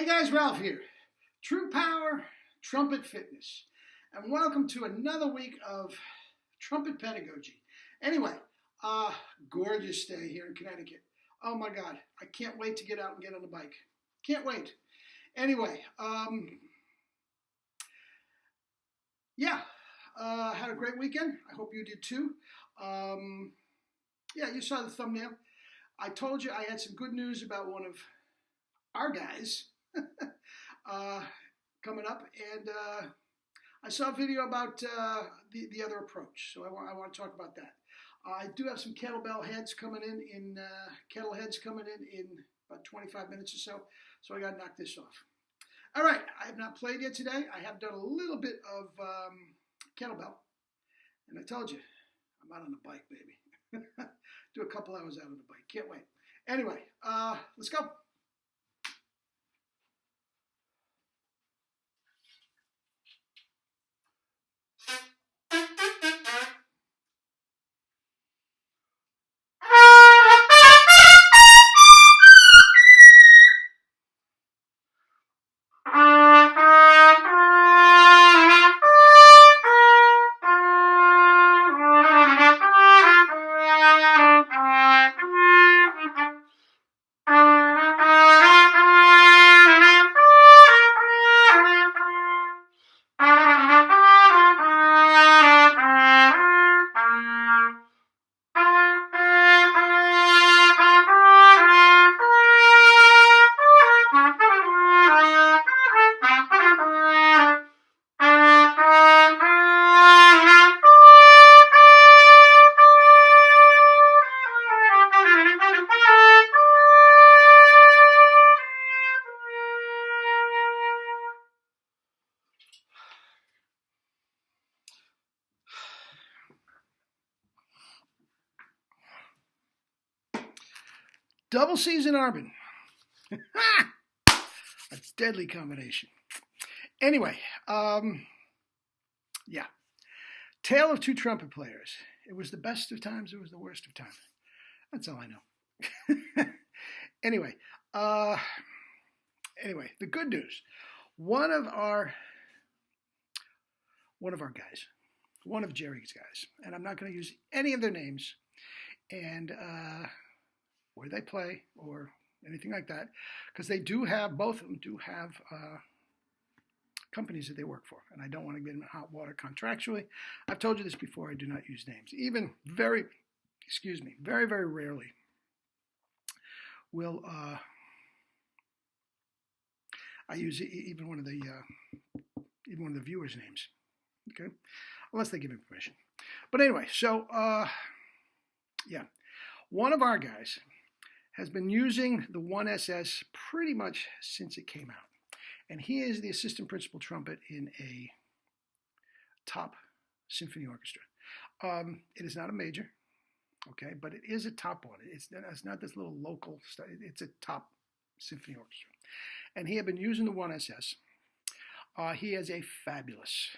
Hey guys, Ralph here. True Power, Trumpet Fitness. And welcome to another week of trumpet pedagogy. Anyway, gorgeous day here in Connecticut. Oh my God, I can't wait to get out and get on the bike. Can't wait. Anyway, had a great weekend. I hope you did too. You saw the thumbnail. I told you I had some good news about one of our guys coming up, and I saw a video about the other approach, so I want to talk about that. I do have some kettlebell heads coming in kettle heads coming in about 25 minutes or so I got to knock this off. All right, I have not played yet today. I have done a little bit of kettlebell, and I told you, I'm out on the bike, baby. Do a couple hours out on the bike. Can't wait. Anyway, let's go. Double C's in Arbin. A deadly combination. Anyway, Tale of two trumpet players. It was the best of times, it was the worst of times. That's all I know. Anyway, the good news. One of guys, one of Jerry's guys, and I'm not going to use any of their names, and where they play or anything like that, because both of them do have companies that they work for, and I don't want to get in hot water contractually. I've told you this before, I do not use names. Even very, very rarely will I use even one of the viewers' names, okay, unless they give me permission. But anyway, so one of our guys has been using the 1SS pretty much since it came out. And he is the assistant principal trumpet in a top symphony orchestra. It is not a major, okay, but it is a top one. It's not this little local stuff. It's a top symphony orchestra. And he had been using the 1SS. He has a fabulous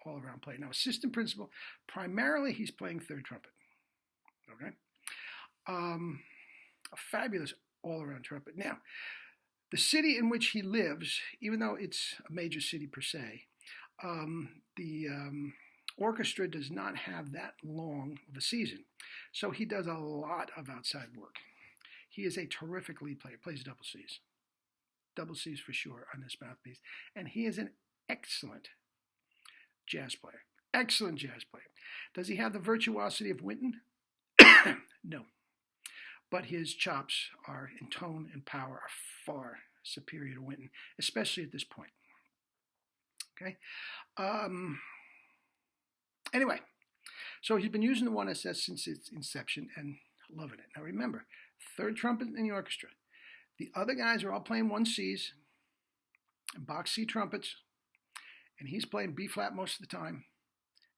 all-around player. Now, assistant principal, primarily he's playing third trumpet, okay? A fabulous all-around trumpet. Now, the city in which he lives, even though it's a major city per se, the orchestra does not have that long of a season. So he does a lot of outside work. He is a terrific lead player, plays double C's. Double C's for sure on this mouthpiece. And he is an excellent jazz player. Excellent jazz player. Does he have the virtuosity of Wynton? No. But his chops are in tone and power are far superior to Wynton, especially at this point. Okay. Anyway, so he's been using the 1SS since its inception and loving it. Now remember, third trumpet in the orchestra. The other guys are all playing 1Cs and box C trumpets, and he's playing B flat most of the time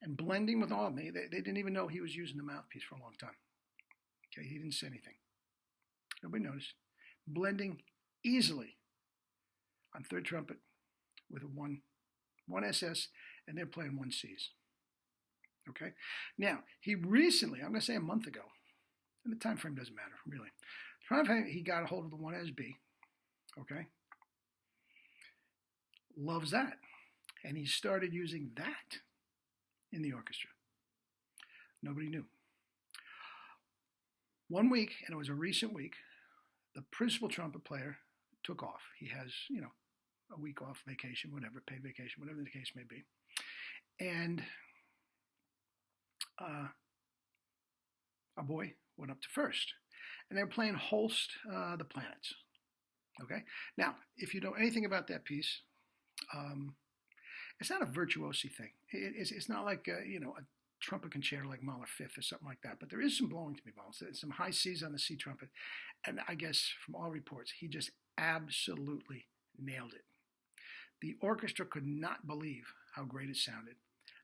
and blending with all of me. They didn't even know he was using the mouthpiece for a long time. Okay, he didn't say anything. Nobody noticed. Blending easily on third trumpet with a 1SS, and they're playing 1Cs. Okay? Now, he recently, I'm going to say a month ago, and the time frame doesn't matter, really. He got a hold of the 1SB, okay? loves that. And he started using that in the orchestra. Nobody knew. One week, and it was a recent week, the principal trumpet player took off. He has, a week off vacation, whatever, paid vacation, whatever the case may be. And our boy went up to first. And they were playing Holst, the Planets. Okay? Now, if you know anything about that piece, it's not a virtuosi thing. It's not like, a trumpet concerto like Mahler Fifth or something like that. But there is some blowing to be involved. Some high C's on the C trumpet. And I guess from all reports, he just absolutely nailed it. The orchestra could not believe how great it sounded,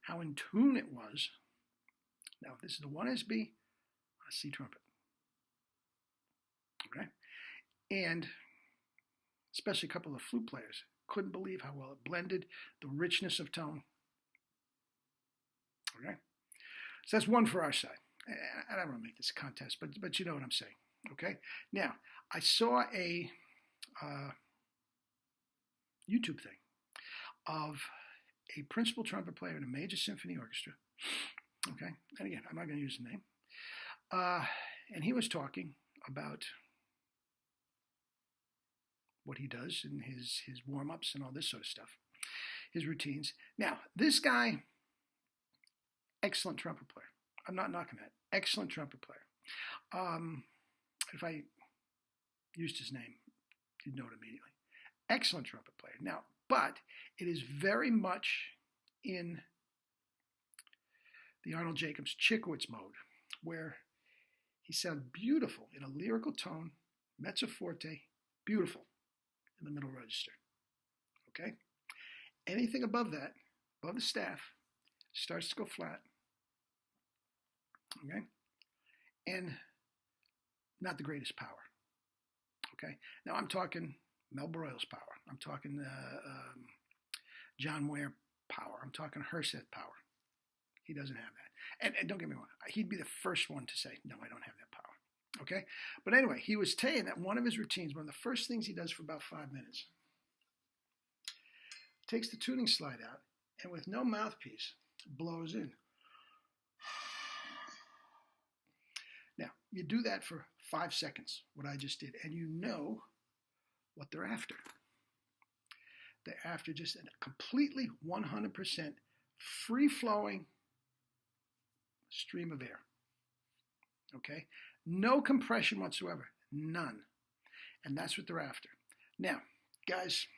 how in tune it was. Now, this is the 1SB on a C trumpet. Okay? And especially a couple of flute players couldn't believe how well it blended, the richness of tone. Okay? So that's one for our side. I don't want to make this a contest, but you know what I'm saying. Okay? Now, I saw a YouTube thing of a principal trumpet player in a major symphony orchestra. Okay? And again, I'm not going to use the name. And he was talking about what he does and his warm-ups and all this sort of stuff, his routines. Now, this guy, excellent trumpet player. I'm not knocking that. Excellent trumpet player. If I used his name, you'd know it immediately. Excellent trumpet player. Now, but it is very much in the Arnold Jacobs Chickowitz mode, where he sounds beautiful in a lyrical tone, mezzo forte, beautiful in the middle register. Okay? Anything above that, above the staff, starts to go flat. Okay? And not the greatest power. Okay? Now I'm talking Mel Broyles power. I'm talking John Ware power. I'm talking Herseth power. He doesn't have that. And don't get me wrong, he'd be the first one to say, no, I don't have that power. Okay? But anyway, he was saying that one of his routines, one of the first things he does for about 5 minutes, takes the tuning slide out and with no mouthpiece, blows in. Now, you do that for 5 seconds, what I just did, and you know what they're after. They're after just a completely 100% free-flowing stream of air. Okay? No compression whatsoever. None. And that's what they're after. Now, guys,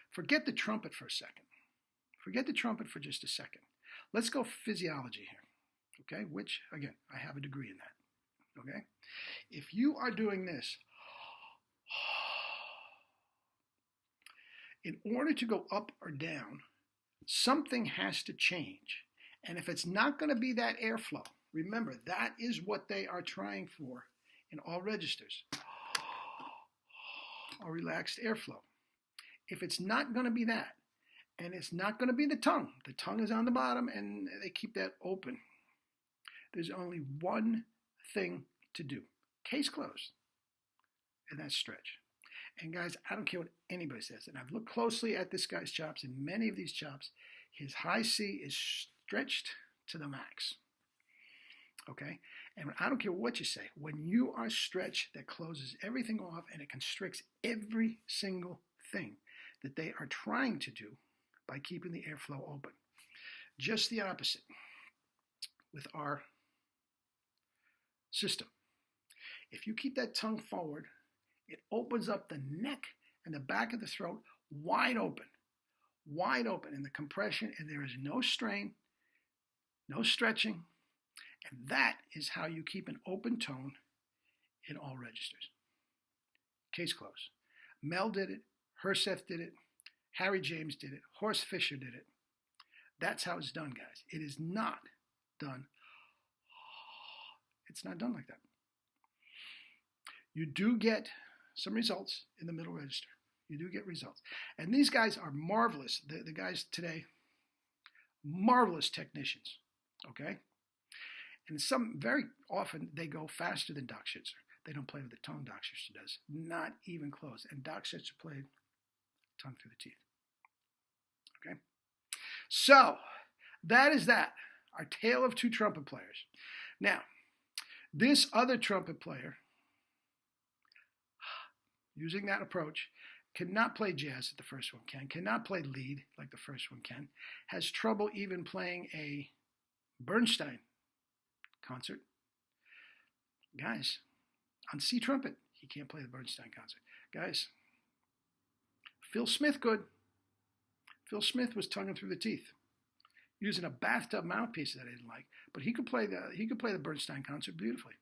forget the trumpet for a second. Forget the trumpet for just a second. Let's go physiology here. Okay? Which, again, I have a degree in that. Okay? If you are doing this, in order to go up or down, something has to change. And if it's not going to be that airflow, remember, that is what they are trying for in all registers. A relaxed airflow. If it's not going to be that, and it's not going to be the tongue is on the bottom and they keep that open, there's only one thing to do. Case closed. And that's stretch. And guys, I don't care what anybody says. And I've looked closely at this guy's chops, and many of these chops, his high C is stretched to the max. Okay? And I don't care what you say. When you are stretched, that closes everything off and it constricts every single thing that they are trying to do by keeping the airflow open. Just the opposite with our system. If you keep that tongue forward, it opens up the neck and the back of the throat wide open in the compression, and there is no strain, no stretching, and that is how you keep an open tone in all registers. Case closed. Mel did it, Herseth did it, Harry James did it, Horst Fischer did it. That's how it's done, guys. It is not done. It's not done like that. You do get some results in the middle register. You do get results. And these guys are marvelous. The guys today, marvelous technicians. Okay? And some, very often, they go faster than Doc Schitzer. They don't play with the tongue Doc Schitzer does. Not even close. And Doc Schitzer played tongue through the teeth. Okay? So, that is that. Our tale of two trumpet players. Now, this other trumpet player, using that approach, cannot play jazz like the first one can, cannot play lead like the first one can, has trouble even playing a Bernstein concert. Guys, on C trumpet, he can't play the Bernstein concert. Guys, Phil Smith could. Phil Smith was tonguing through the teeth, using a bathtub mouthpiece that I didn't like, but he could play the Bernstein concert beautifully.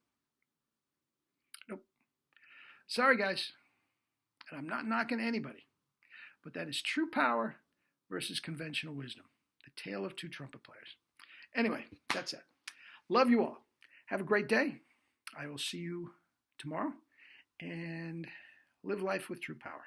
Nope. Sorry, guys. And I'm not knocking anybody, but that is true power versus conventional wisdom. The tale of two trumpet players. Anyway, that's it. Love you all. Have a great day. I will see you tomorrow, and live life with true power.